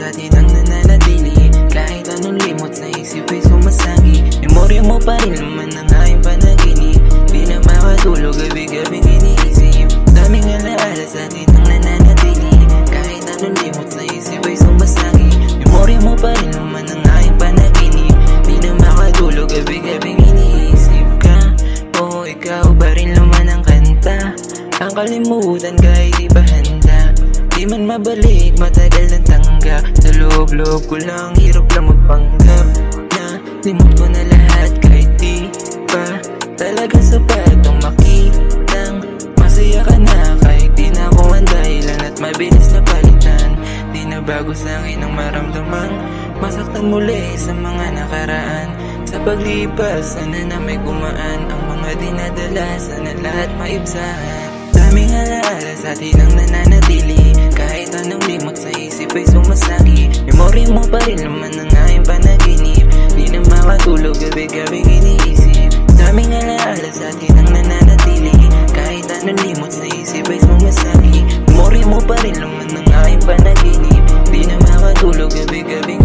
sa atin ang nananatili. Kahit anong limot sa isip ay sumasagi. Memorya mo pa rin naman ang aking panaginip. Di na makatulog, gabi-gabing iniisip. Daming alaala sa atin ang nananatili. Kahit anong limot sa isip ay sumasagi. Memorya mo pa rin naman ang aking panaginip. Di na makatulog, gabi-gabing iniisip ka. Oo, ikaw pa rin naman ang kanta. Ang kalimutan kahit di ba handa. Di man mabalik, matagal ng tangga. Sa loob-loob ko lang, hirap lang magpanggap na limot ko na lahat kahit di pa talaga sapat ang makitang masaya ka na. Kahit di na ako ang dahilan at mabilis na palitan. Di na bago sa'kin ang maramdamang masaktan muli sa mga nakaraan. Sa paglipas, sana na may gumaan. Ang mga dinadala, sana lahat maibsahan. Daming alaala sa atin ang nananatili. Kahit anong limot sa isip ay sumasagi. Memorya mo pa rin naman ang aking panaginip. Di na makatulog, gabi-gabing iniisip. Daming alaala sa atin ang nananatili. Kahit anong limot sa isip ay sumasagi. Memorya mo pa rin naman ang aking panaginip. Di na makatulog, gabi-gabing